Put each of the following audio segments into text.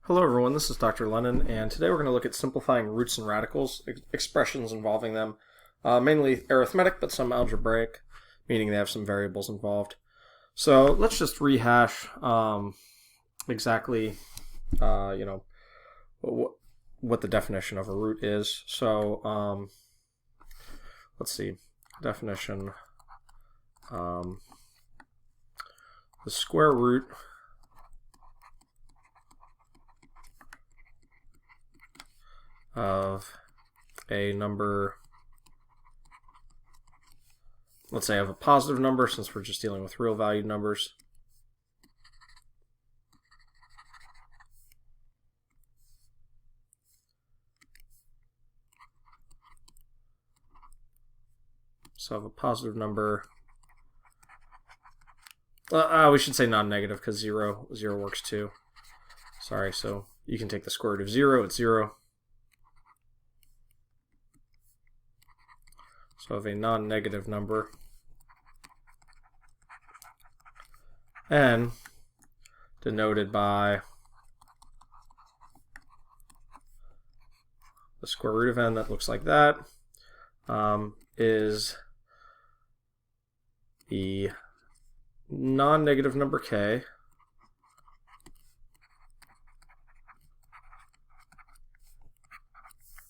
Hello everyone, this is Dr. Lennon, and today we're going to look at simplifying roots and radicals, expressions involving them, mainly arithmetic, but some algebraic, meaning they have some variables involved. So let's just rehash exactly, what the definition of a root is. So let's see, definition, the square root of a number, let's say of a positive number, since we're just dealing with real valued numbers, so of a positive number, we should say non-negative because zero works too. Sorry, so you can take the square root of 0, it's 0. So of a non-negative number, n, denoted by the square root of n that looks like that, is the non-negative number k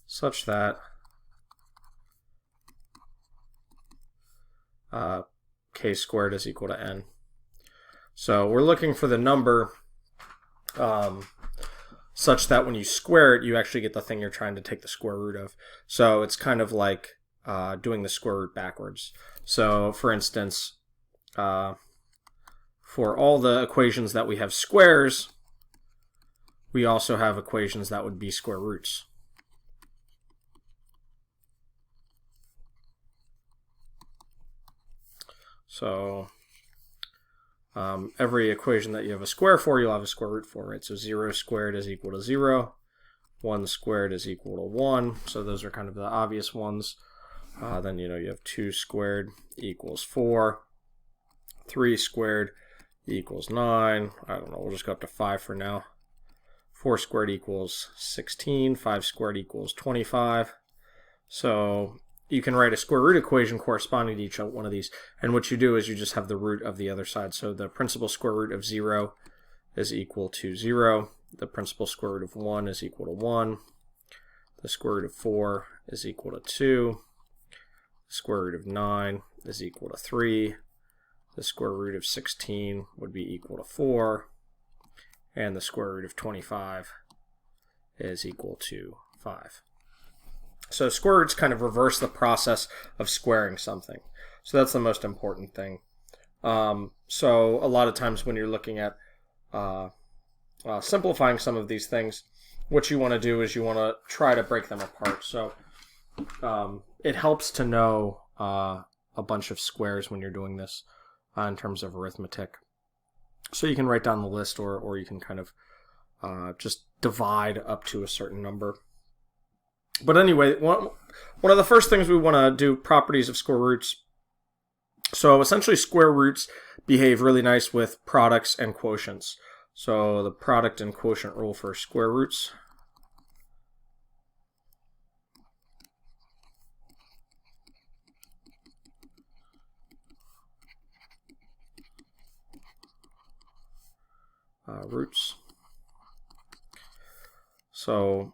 such that k squared is equal to n. So we're looking for the number such that when you square it, you actually get the thing you're trying to take the square root of. So it's kind of like doing the square root backwards. So for instance, for all the equations that we have squares, we also have equations that would be square roots. So every equation that you have a square for, you'll have a square root for, right? So 0 squared is equal to 0, 1 squared is equal to 1. So those are kind of the obvious ones. Then you have 2 squared equals 4, 3 squared equals 9. I don't know, we'll just go up to 5 for now. 4 squared equals 16, 5 squared equals 25. So you can write a square root equation corresponding to each one of these, and what you do is you just have the root of the other side. So the principal square root of 0 is equal to 0. The principal square root of 1 is equal to 1. The square root of 4 is equal to 2. The square root of 9 is equal to 3. The square root of 16 would be equal to 4. And the square root of 25 is equal to 5. So square roots kind of reverse the process of squaring something. So that's the most important thing. So a lot of times when you're looking at simplifying some of these things, what you want to do is you want to try to break them apart. So it helps to know a bunch of squares when you're doing this in terms of arithmetic. So you can write down the list, or you can kind of just divide up to a certain number. But anyway, one of the first things we want to do, properties of square roots. So essentially square roots behave really nice with products and quotients. So the product and quotient rule for square roots. Roots. So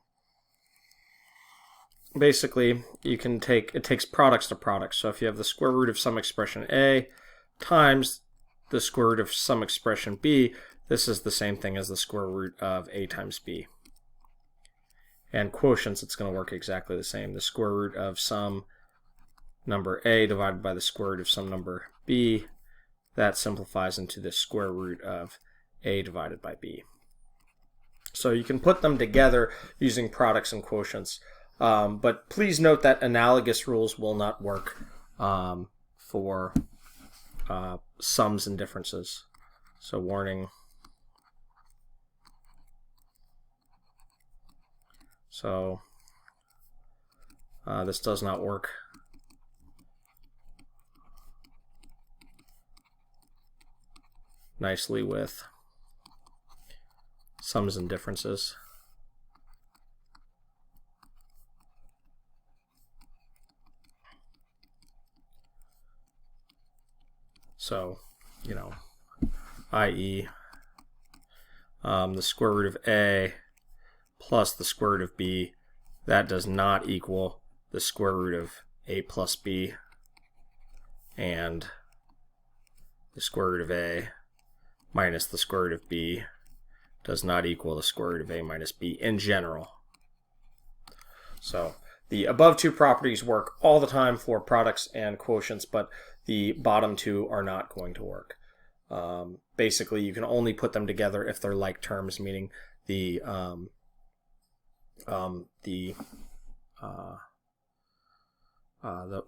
basically, it takes products to products. So if you have the square root of some expression a times the square root of some expression b, this is the same thing as the square root of a times b. And quotients, it's going to work exactly the same. The square root of some number a divided by the square root of some number b, that simplifies into the square root of a divided by b. So you can put them together using products and quotients. But please note that analogous rules will not work for sums and differences. So warning. So this does not work. Nicely with sums and differences. So, you know, i.e. The square root of a plus the square root of b, that does not equal the square root of a plus b, and the square root of a minus the square root of b does not equal the square root of a minus b in general. So the above two properties work all the time for products and quotients, but the bottom two are not going to work. Basically, you can only put them together if they're like terms, meaning the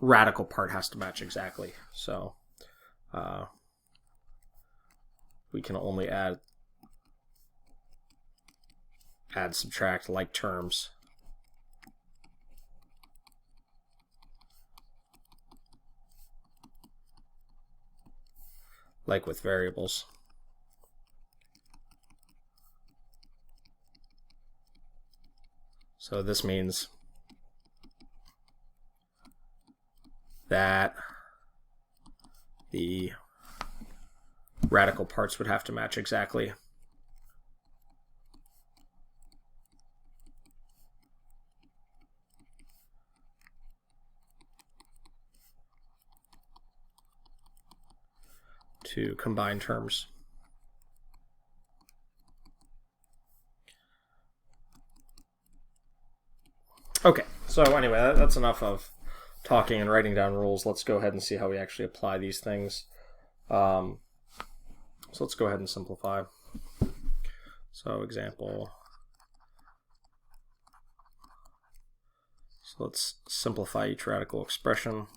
radical part has to match exactly. So we can only add, subtract like terms. Like with variables. So this means that the radical parts would have to match exactly. To combine terms. Okay, so anyway, that's enough of talking and writing down rules. Let's go ahead and see how we actually apply these things. So let's go ahead and simplify. So example. So let's simplify each radical expression.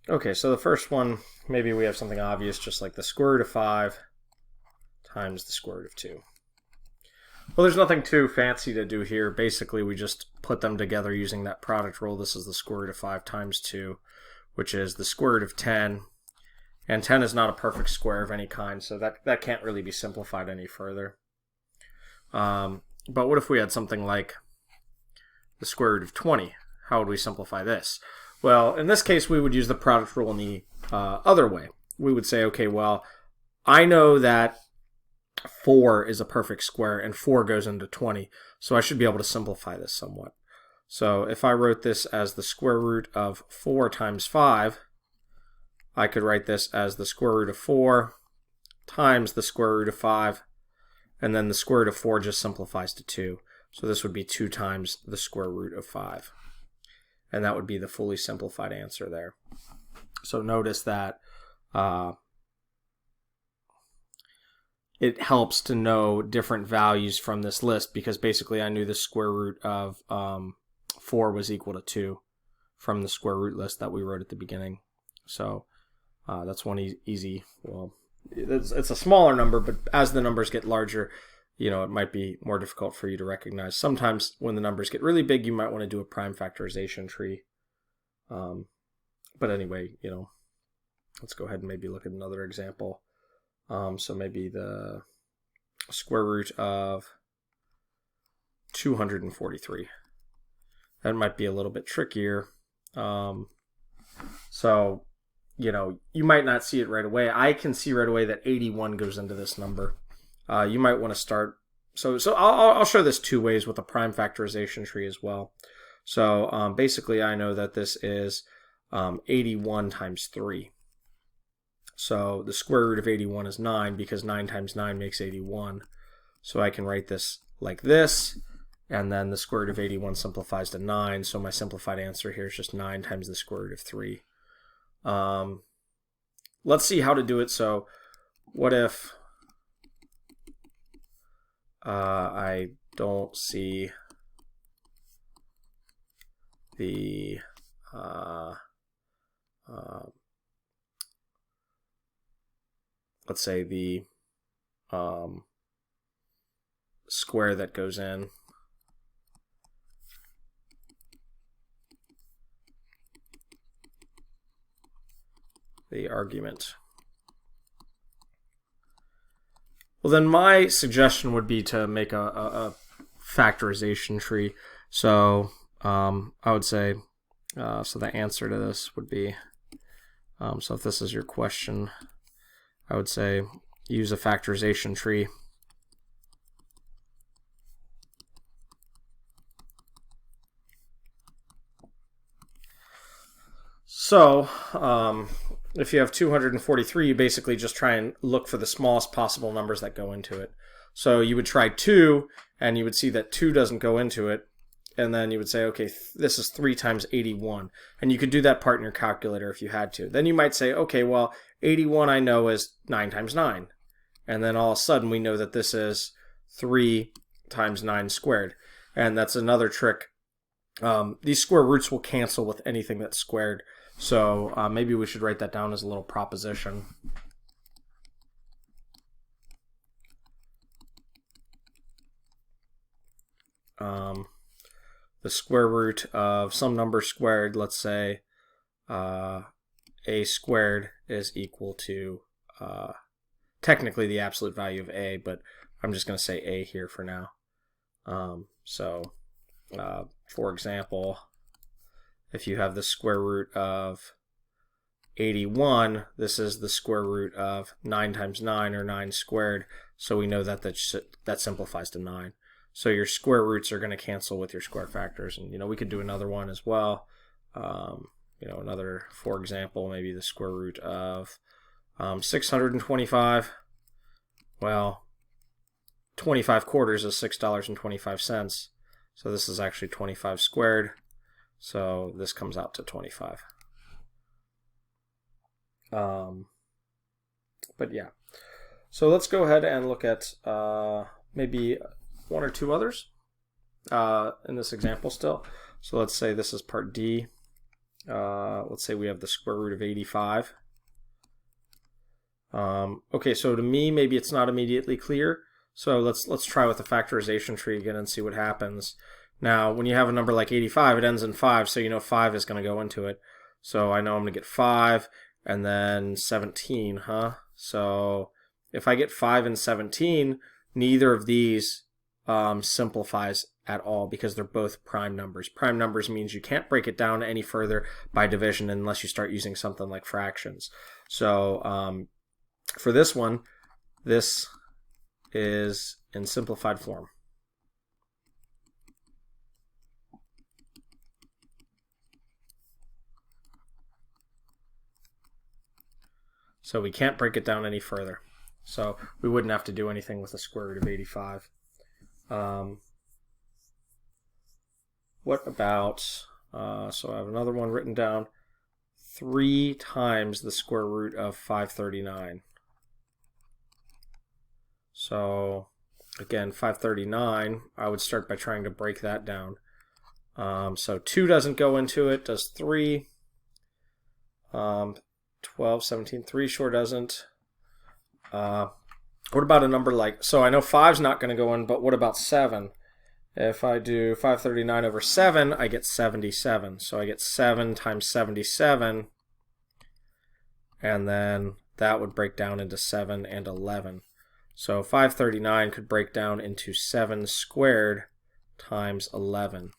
Okay, so the first one, maybe we have something obvious, just like the square root of 5 times the square root of 2. Well, there's nothing too fancy to do here. Basically, we just put them together using that product rule. This is the square root of 5 times 2, which is the square root of 10. And 10 is not a perfect square of any kind, so that can't really be simplified any further. But what if we had something like the square root of 20? How would we simplify this? Well, in this case, we would use the product rule in the other way. We would say, okay, well, I know that 4 is a perfect square, and 4 goes into 20, so I should be able to simplify this somewhat. So if I wrote this as the square root of 4 times 5, I could write this as the square root of 4 times the square root of 5, and then the square root of 4 just simplifies to 2. So this would be 2 times the square root of 5. And that would be the fully simplified answer there. So notice that it helps to know different values from this list, because basically I knew the square root of 4 was equal to 2 from the square root list that we wrote at the beginning. So that's one easy, well, it's a smaller number, but as the numbers get larger, you know, it might be more difficult for you to recognize. Sometimes when the numbers get really big, you might want to do a prime factorization tree. But anyway, you know, let's go ahead and maybe look at another example. So maybe the square root of 243. That might be a little bit trickier. So, you know, you might not see it right away. I can see right away that 81 goes into this number. You might want to start. So I'll show this two ways with a prime factorization tree as well. So basically, I know that this is 81 times 3. So the square root of 81 is 9, because 9 times 9 makes 81. So I can write this like this, and then the square root of 81 simplifies to 9. So my simplified answer here is just 9 times the square root of 3. Let's see how to do it. So what if I don't see the let's say the square that goes in. the argument. Well, then my suggestion would be to make a factorization tree. So I would say, so the answer to this would be, so if this is your question, I would say use a factorization tree. So if you have 243, you basically just try and look for the smallest possible numbers that go into it. So you would try 2, and you would see that 2 doesn't go into it, and then you would say, okay, this is 3 times 81. And you could do that part in your calculator if you had to. Then you might say, okay, well, 81 I know is 9 times 9. And then all of a sudden we know that this is 3 times 9 squared. And that's another trick. These square roots will cancel with anything that's squared. So maybe we should write that down as a little proposition. The square root of some number squared, let's say a squared is equal to technically the absolute value of a, but I'm just going to say a here for now. For example, if you have the square root of 81, this is the square root of 9 times 9, or 9 squared, so we know that that simplifies to 9. So your square roots are going to cancel with your square factors, and we could do another one as well. Another, for example, maybe the square root of 625. Well, 25 quarters is $6.25. So this is actually 25 squared. So this comes out to 25. But yeah. So let's go ahead and look at maybe 1 or 2 others in this example still. So let's say this is part D. Let's say we have the square root of 85. Okay, so to me, maybe it's not immediately clear. So let's try with the factorization tree again and see what happens. Now, when you have a number like 85, it ends in 5, so 5 is going to go into it. So I know I'm going to get 5 and then 17, huh? So if I get 5 and 17, neither of these simplifies at all because they're both prime numbers. Prime numbers means you can't break it down any further by division unless you start using something like fractions. So for this one, this is in simplified form. So we can't break it down any further. So we wouldn't have to do anything with the square root of 85. What about, so I have another one written down, 3 times the square root of 539. So again, 539, I would start by trying to break that down. So 2 doesn't go into it, does 3. 12, 17, 3 sure doesn't. What about a number like, so I know 5's not going to go in, but what about 7? If I do 539 over 7, I get 77. So I get 7 times 77, and then that would break down into 7 and 11. So 539 could break down into 7 squared times 11.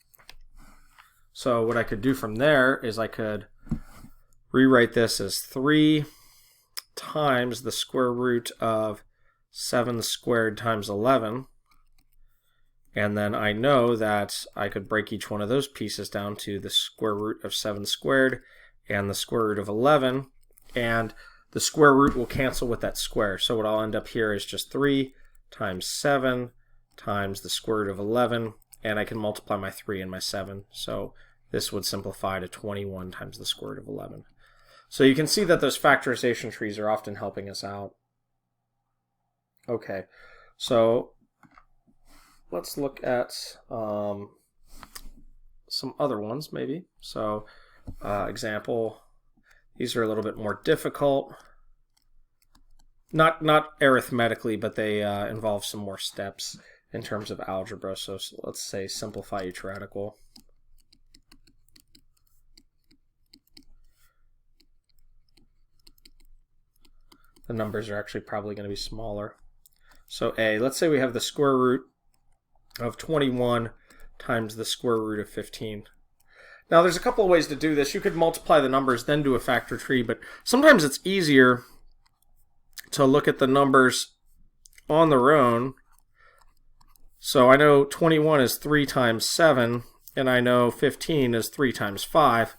So what I could do from there is I could rewrite this as 3 times the square root of 7 squared times 11. And then I know that I could break each one of those pieces down to the square root of 7 squared and the square root of 11. And the square root will cancel with that square. So what I'll end up here is just 3 times 7 times the square root of 11. And I can multiply my 3 and my 7. So this would simplify to 21 times the square root of 11. So you can see that those factorization trees are often helping us out. Okay, so let's look at some other ones maybe. So example, these are a little bit more difficult. Not arithmetically, but they involve some more steps in terms of algebra. So let's say simplify each radical. the numbers are actually probably going to be smaller. So A, let's say we have the square root of 21 times the square root of 15. Now there's a couple of ways to do this. You could multiply the numbers, then do a factor tree, but sometimes it's easier to look at the numbers on their own. So I know 21 is 3 times 7, and I know 15 is 3 times 5.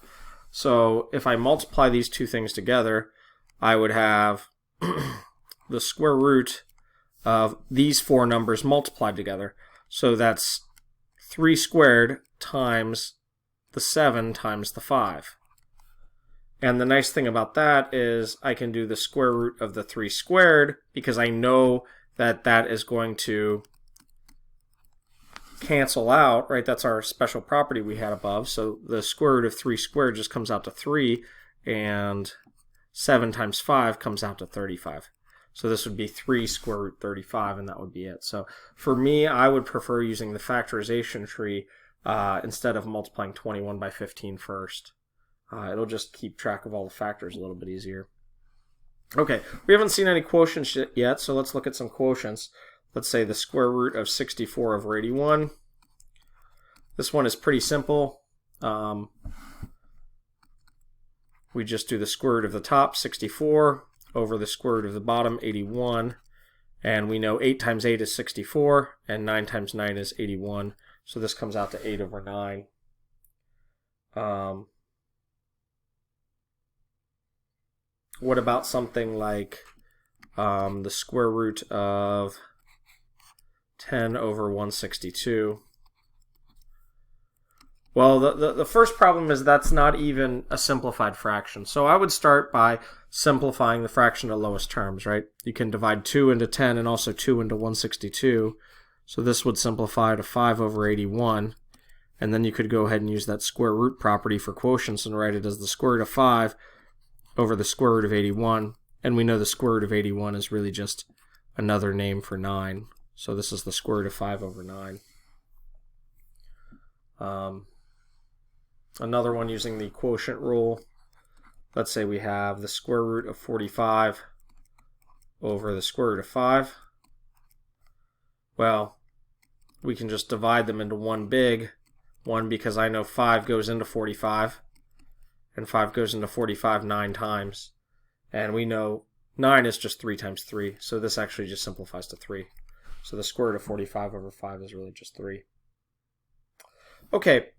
So if I multiply these two things together, I would have the square root of these four numbers multiplied together. So that's 3 squared times the 7 times the 5. And the nice thing about that is I can do the square root of the 3 squared because I know that that is going to cancel out, right? That's our special property we had above. So the square root of 3 squared just comes out to 3, and 7 times 5 comes out to 35. So this would be 3 square root 35, and that would be it. So for me, I would prefer using the factorization tree instead of multiplying 21 by 15 first. It'll just keep track of all the factors a little bit easier. Okay, we haven't seen any quotients yet, so let's look at some quotients. Let's say the square root of 64 over 81. This one is pretty simple. We just do the square root of the top, 64, over the square root of the bottom, 81. And we know 8 times 8 is 64, and 9 times 9 is 81. So this comes out to 8 over 9. What about something like the square root of 10 over 162? Well, the first problem is that's not even a simplified fraction. So I would start by simplifying the fraction to lowest terms, right? You can divide 2 into 10 and also 2 into 162. So this would simplify to 5 over 81. And then you could go ahead and use that square root property for quotients and write it as the square root of 5 over the square root of 81. And we know the square root of 81 is really just another name for 9. So this is the square root of 5 over 9. Another one using the quotient rule. Let's say we have the square root of 45 over the square root of 5. Well, we can just divide them into one big one because I know 5 goes into 45, and 5 goes into 45 9 times. And we know 9 is just 3 times 3, so this actually just simplifies to 3. So the square root of 45 over 5 is really just 3. Okay,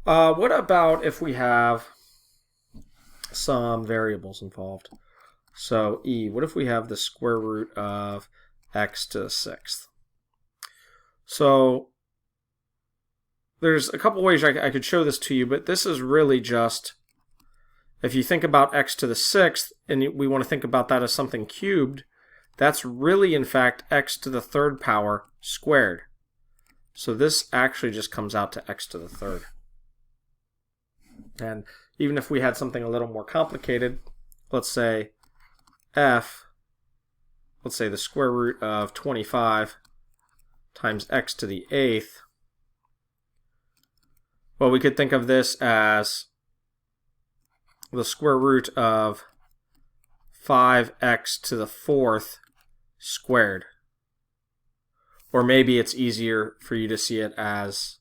what about if we have some variables involved? So E, what if we have the square root of x to the 6th? So there's a couple ways I could show this to you, but this is really just, if you think about x to the 6th, and we want to think about that as something cubed, that's really, in fact, x to the 3rd power squared. So this actually just comes out to x to the 3rd. And even if we had something a little more complicated, let's say f, let's say the square root of 25 times x to the 8th, well, we could think of this as the square root of 5x to the 4th squared. Or maybe it's easier for you to see it as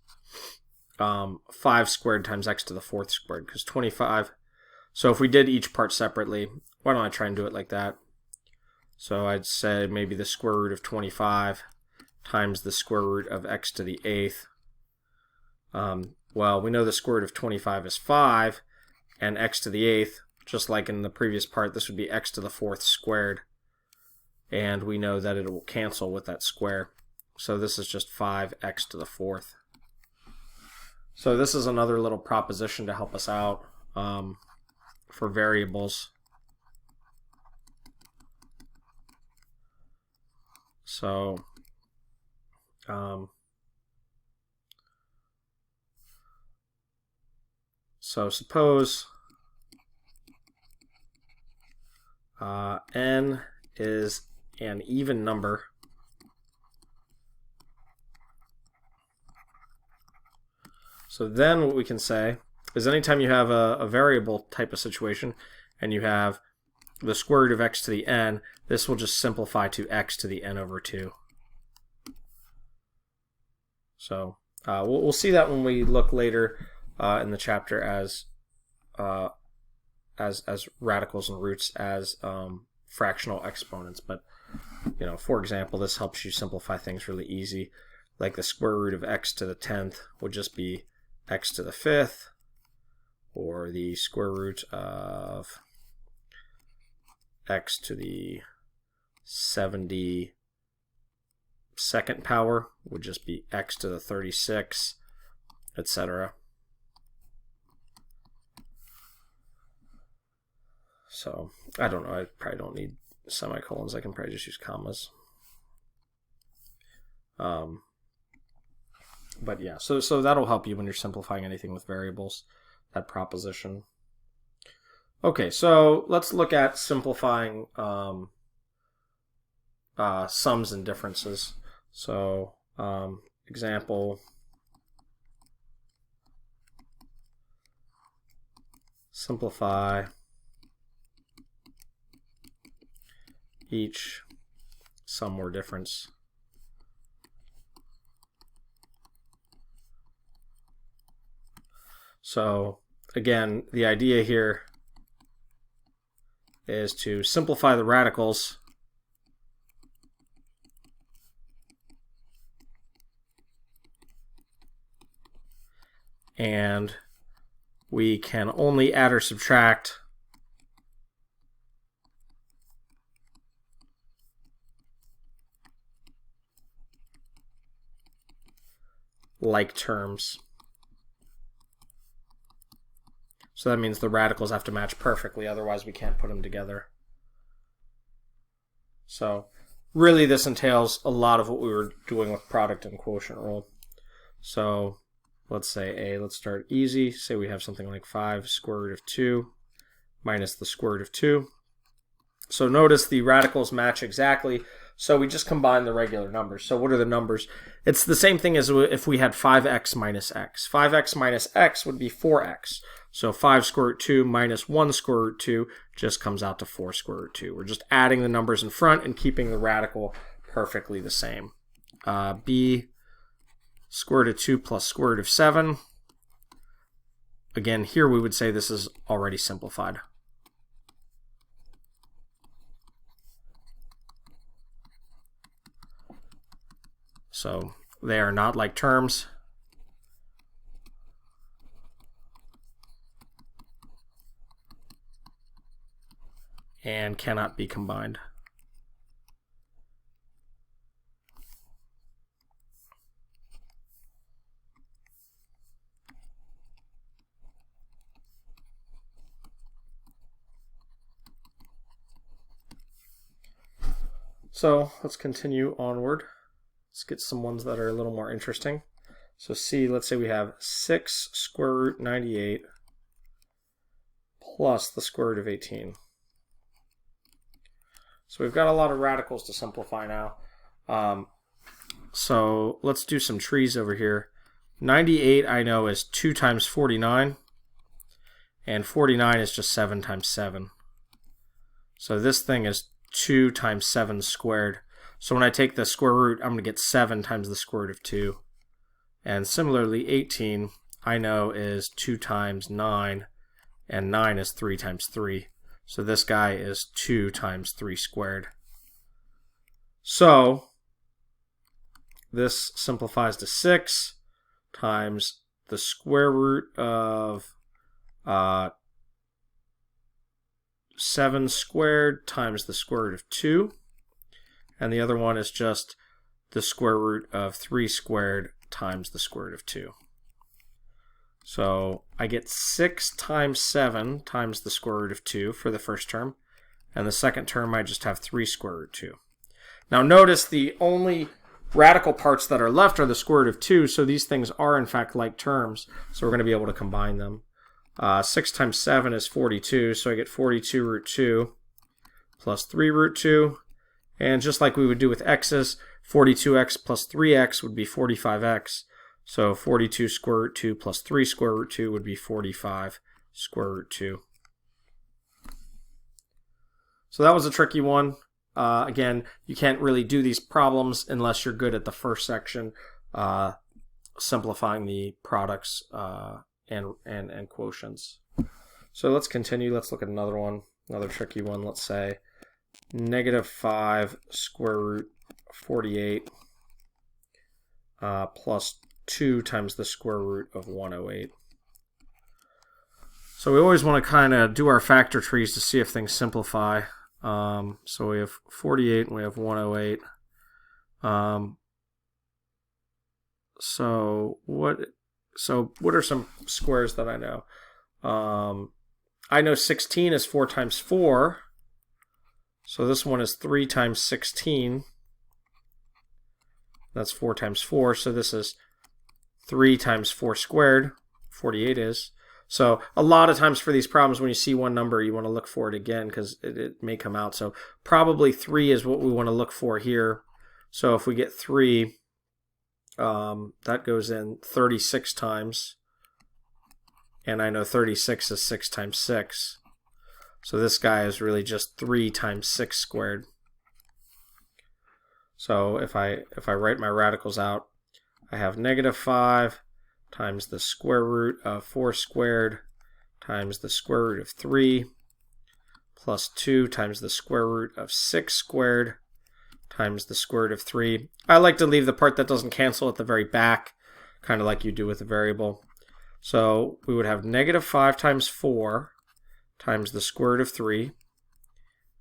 5 squared times x to the 4th squared, because 25. So if we did each part separately, why don't I try and do it like that? So I'd say maybe the square root of 25 times the square root of x to the 8th. Well, we know the square root of 25 is 5, and x to the 8th, just like in the previous part, this would be x to the 4th squared. And we know that it will cancel with that square. So this is just 5x to the 4th. So this is another little proposition to help us out for variables. So suppose n is an even number So then what we can say is anytime you have a variable type of situation and you have the square root of x to the n, this will just simplify to x to the n over 2. So we'll see that when we look later in the chapter as radicals and roots as fractional exponents. But for example, this helps you simplify things really easy. Like the square root of x to the 10th would just be x to the 5th, or the square root of x to the 72nd power would just be x to the 36, etc. So I don't know, I probably don't need semicolons, I can probably just use commas. But yeah, so that'll help you when you're simplifying anything with variables, that proposition. Okay, so let's look at simplifying sums and differences. So example, simplify each sum or difference. So again, the idea here is to simplify the radicals and we can only add or subtract like terms. So that means the radicals have to match perfectly, otherwise we can't put them together. So really this entails a lot of what we were doing with product and quotient rule. So let's say let's start easy. Say we have something like 5 square root of 2 minus the square root of 2. So notice the radicals match exactly. So we just combine the regular numbers. So what are the numbers? It's the same thing as if we had 5x minus x. 5x minus x would be 4x. So 5 square root 2 minus 1 square root 2 just comes out to 4 square root 2. We're just adding the numbers in front and keeping the radical perfectly the same. B square root of 2 plus square root of 7. Again, here we would say this is already simplified. So they are not like terms. And cannot be combined. So let's continue onward. Let's get some ones that are a little more interesting. So C, let's say we have 6 square root 98 plus the square root of 18. So we've got a lot of radicals to simplify now. So let's do some trees over here. 98 I know is 2 times 49, and 49 is just 7 times 7. So this thing is 2 times 7 squared. So when I take the square root, I'm going to get 7 times the square root of 2. And similarly, 18 I know is 2 times 9, and 9 is 3 times 3. So this guy is 2 times 3 squared. So this simplifies to 6 times the square root of 7 squared times the square root of 2. And the other one is just the square root of 3 squared times the square root of 2. So I get 6 times 7 times the square root of 2 for the first term. And the second term I just have 3 square root 2. Now notice the only radical parts that are left are the square root of 2, so these things are in fact like terms. So we're going to be able to combine them. 6 times 7 is 42, so I get 42 root 2 plus 3 root 2. And just like we would do with x's, 42x plus 3x would be 45x. So 42 square root 2 plus 3 square root 2 would be 45 square root 2. So that was a tricky one. Again, you can't really do these problems unless you're good at the first section, simplifying the products and quotients. So let's continue. Let's look at another one, another tricky one. Let's say -5 square root 48 plus 2 times the square root of 108. So we always want to kind of do our factor trees to see if things simplify. So we have 48 and we have 108. So what are some squares that I know? I know 16 is 4 times 4. So this one is 3 times 16. That's 4 times 4. So this is 3 times 4 squared. 48 is. So a lot of times for these problems, when you see one number, you want to look for it again because it may come out. So probably 3 is what we want to look for here. So if we get 3, that goes in 36 times. And I know 36 is 6 times 6. So this guy is really just 3 times 6 squared. So if I write my radicals out, I have -5 times the square root of 4 squared times the square root of 3 plus 2 times the square root of 6 squared times the square root of 3. I like to leave the part that doesn't cancel at the very back, kind of like you do with a variable. So we would have -5 times 4 times the square root of 3,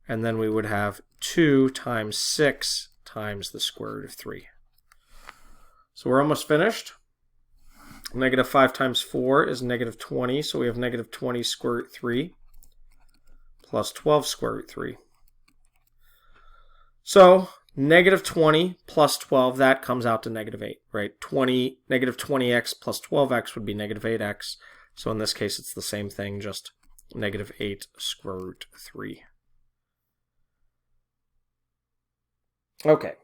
and then we would have 2 times 6 times the square root of 3. So we're almost finished. -5 times 4 is -20, so we have -20 square root 3 plus 12 square root 3. So -20 plus 12, that comes out to -8, right? -20x plus 12x would be -8x. So in this case, it's the same thing, just -8 square root 3. Okay,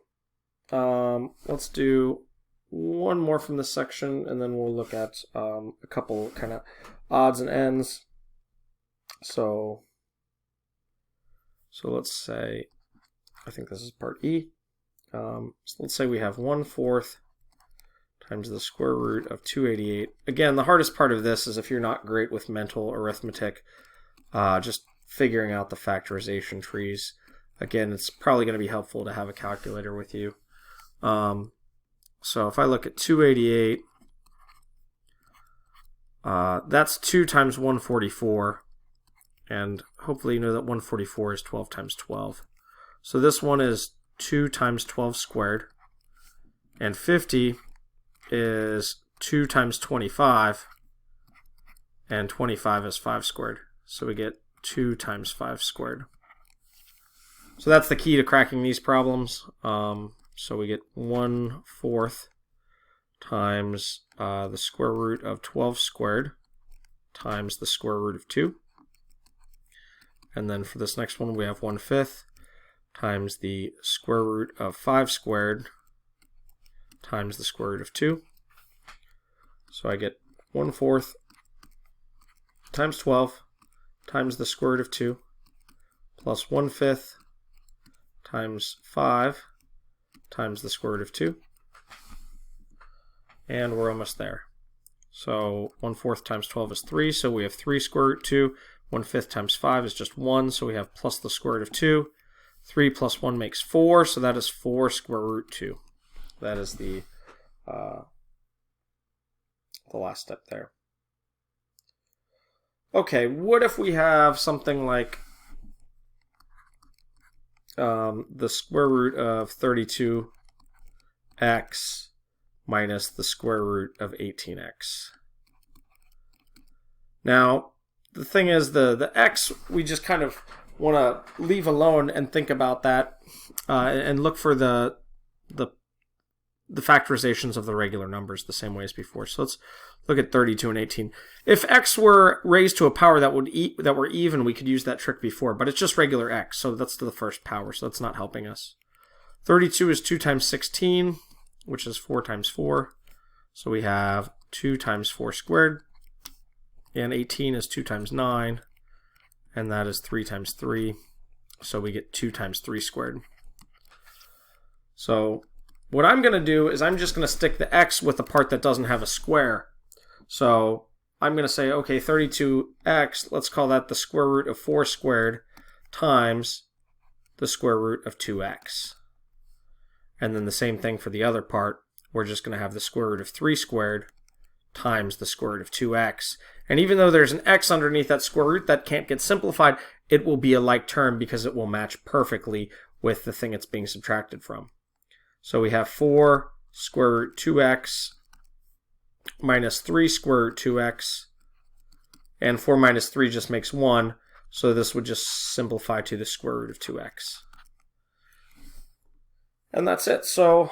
let's do one more from this section, and then we'll look at a couple kind of odds and ends. So let's say, I think this is part E. So let's say we have 1/4 times the square root of 288. Again, the hardest part of this is if you're not great with mental arithmetic, just figuring out the factorization trees. Again, it's probably going to be helpful to have a calculator with you. So if I look at 288, that's 2 times 144, and hopefully you know that 144 is 12 times 12. So this one is 2 times 12 squared, and 50 is 2 times 25, and 25 is 5 squared. So we get 2 times 5 squared. So that's the key to cracking these problems. So we get 1/4 times the square root of 12 squared times the square root of 2. And then for this next one, we have 1/5 times the square root of 5 squared times the square root of 2. So I get 1/4 times 12 times the square root of 2 plus 1/5 times 5 times the square root of 2. And we're almost there. So 1/4 times 12 is 3, so we have 3 square root 2. 1/5 times 5 is just 1, so we have plus the square root of 2. 3 plus 1 makes 4, so that is 4 square root 2. That is the last step there. Okay, what if we have something like the square root of 32x minus the square root of 18x? Now, the thing is, the x, we just kind of want to leave alone and think about that and look for the factorizations of the regular numbers the same way as before. So let's look at 32 and 18. If x were raised to a power that were even, we could use that trick before, but it's just regular x, so that's to the first power, so that's not helping us. 32 is 2 times 16, which is 4 times 4. So we have 2 times 4 squared, and 18 is 2 times 9, and that is 3 times 3. So we get 2 times 3 squared. So what I'm going to do is I'm just going to stick the x with the part that doesn't have a square. So I'm going to say, okay, 32x, let's call that the square root of 4 squared times the square root of 2x. And then the same thing for the other part. We're just going to have the square root of 3 squared times the square root of 2x. And even though there's an x underneath that square root that can't get simplified, it will be a like term because it will match perfectly with the thing it's being subtracted from. So we have 4 square root 2x minus 3 square root 2x, and 4 minus 3 just makes 1, so this would just simplify to the square root of 2x. And that's it. So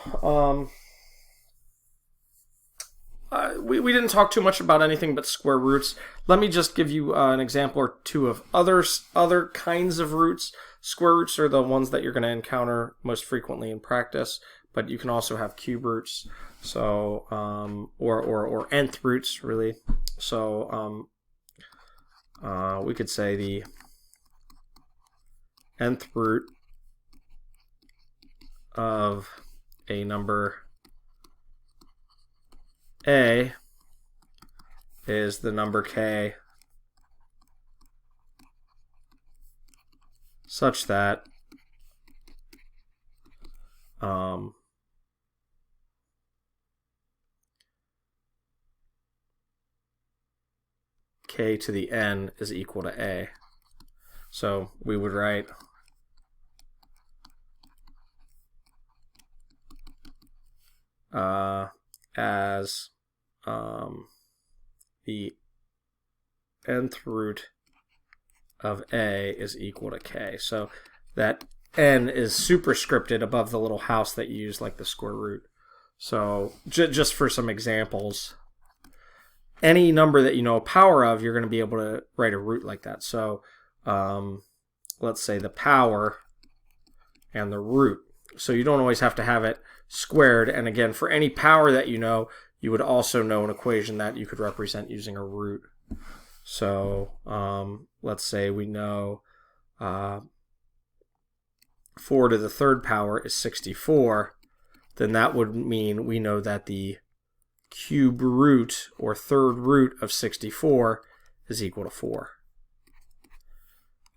we didn't talk too much about anything but square roots. Let me just give you an example or two of other kinds of roots. Square roots are the ones that you're going to encounter most frequently in practice, but you can also have cube roots, so or nth roots really. So we could say the nth root of a number a is the number k such that k to the n is equal to a. So we would write as the nth root of a is equal to k. So that n is superscripted above the little house that you use, like the square root. So just for some examples, any number that you know a power of, you're going to be able to write a root like that. So let's say the power and the root. So you don't always have to have it squared. And again, for any power that you know, you would also know an equation that you could represent using a root. So let's say we know 4 to the third power is 64. Then that would mean we know that the cube root or third root of 64 is equal to 4.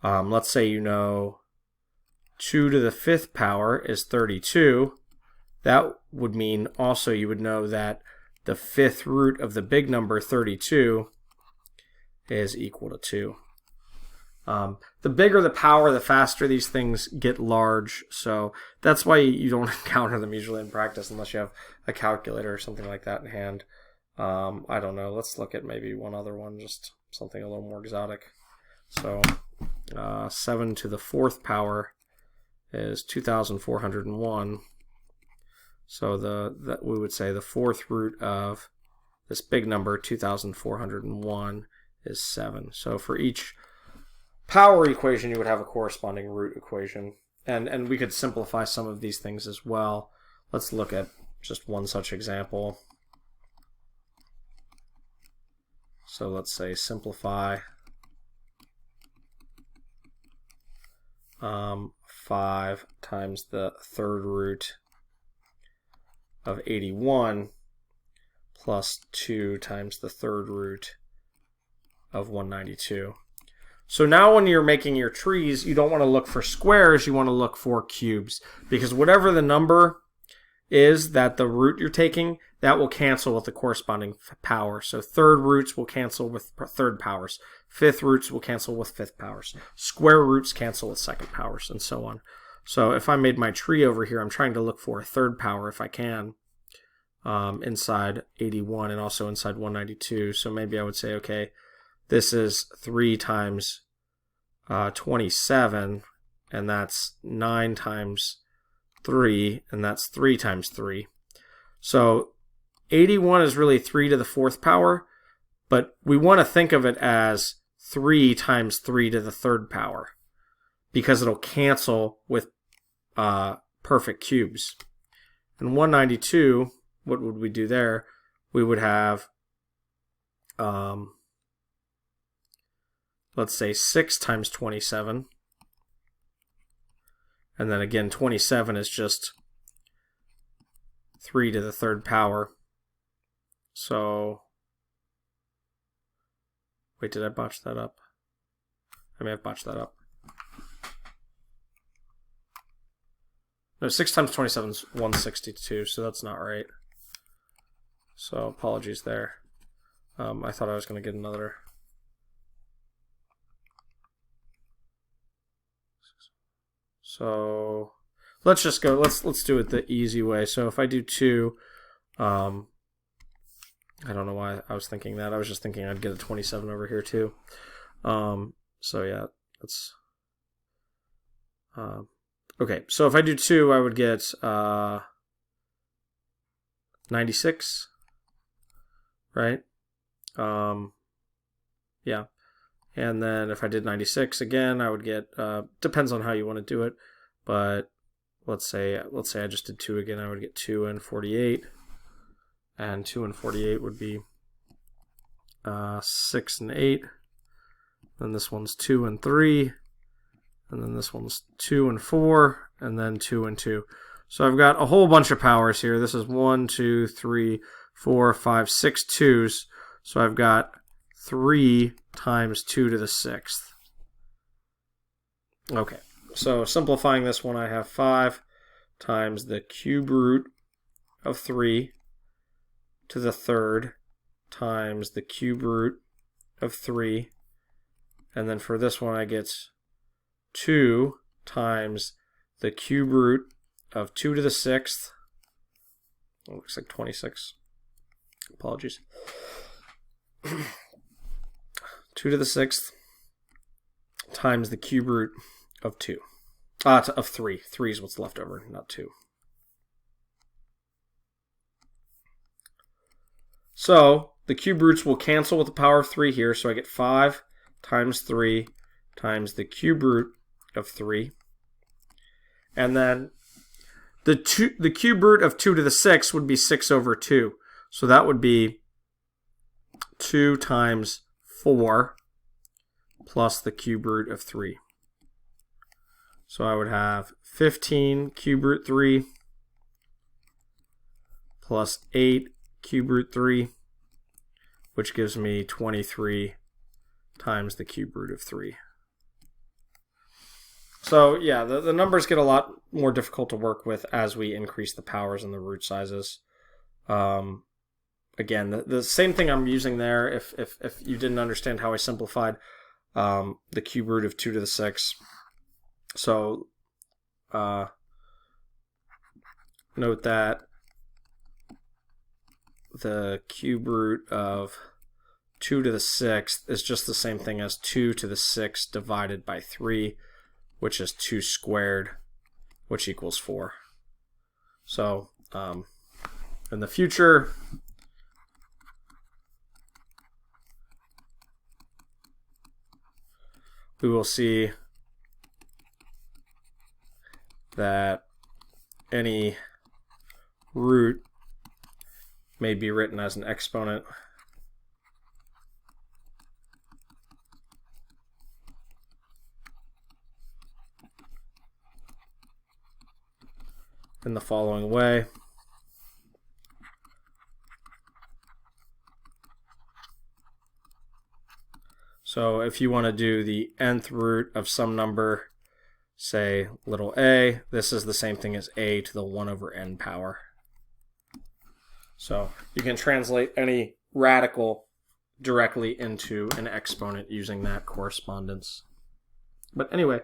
Let's say you know 2 to the fifth power is 32. That would mean also you would know that the fifth root of the big number 32 is equal to 2. The bigger the power, the faster these things get large. So that's why you don't encounter them usually in practice unless you have a calculator or something like that in hand. I don't know. Let's look at maybe one other one, just something a little more exotic. So 7 to the fourth power is 2,401. So we would say the fourth root of this big number, 2,401, is 7. So for each power equation, you would have a corresponding root equation. And we could simplify some of these things as well. Let's look at just one such example. So let's say simplify 5 times the third root of 81 plus 2 times the third root of 192. So now when you're making your trees, you don't want to look for squares, you want to look for cubes. Because whatever the number is that the root you're taking, that will cancel with the corresponding power. So third roots will cancel with third powers. Fifth roots will cancel with fifth powers. Square roots cancel with second powers, and so on. So if I made my tree over here, I'm trying to look for a third power if I can, inside 81 and also inside 192. So maybe I would say, okay, this is 3 times 27, and that's 9 times 3, and that's 3 times 3. So 81 is really 3 to the fourth power, but we want to think of it as 3 times 3 to the third power, because it'll cancel with perfect cubes. And 192, what would we do there? We would have let's say 6 times 27 And then again, 27 is just 3 to the third power. So, wait, did I botch that up? I may have botched that up. No, 6 times 27 is 162, so that's not right. So apologies there. I thought I was going to get another. So let's just go. Let's do it the easy way. So if I do 2, I don't know why I was thinking that. I was just thinking I'd get a 27 over here too. So yeah, that's okay. So if I do 2, I would get 96, right? Yeah. And then if I did 96 again, I would get, depends on how you want to do it, but let's say I just did 2 again, I would get 2 and 48, and 2 and 48 would be 6 and 8, then this one's 2 and 3, and then this one's 2 and 4, and then 2 and 2. So I've got a whole bunch of powers here. This is 1, 2, 3, 4, 5, 6 2s. So I've got 3 times 2 to the 6th. Okay, so simplifying this one, I have 5 times the cube root of 3 to the 3rd times the cube root of 3. And then for this one, I get 2 times the cube root of 2 to the 6th. It looks like 26. Apologies. 2 to the 6th times the cube root of 2. Of 3. 3 is what's left over, not 2. So the cube roots will cancel with the power of 3 here, so I get 5 times 3 times the cube root of 3. And then the cube root of 2 to the 6 would be 6 over 2. So that would be 2 times 4 plus the cube root of 3. So I would have 15 cube root 3 plus 8 cube root 3, which gives me 23 times the cube root of 3. So yeah, the numbers get a lot more difficult to work with as we increase the powers and the root sizes. Again, the same thing I'm using there, if you didn't understand how I simplified the cube root of 2 to the 6. So note that the cube root of 2 to the 6th is just the same thing as 2 to the 6th divided by 3, which is 2 squared, which equals 4. So in the future, we will see that any root may be written as an exponent in the following way. So if you want to do the nth root of some number, say little a, this is the same thing as a to the 1 over n power. So you can translate any radical directly into an exponent using that correspondence. But anyway,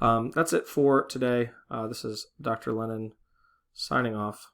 that's it for today. This is Dr. Lennon signing off.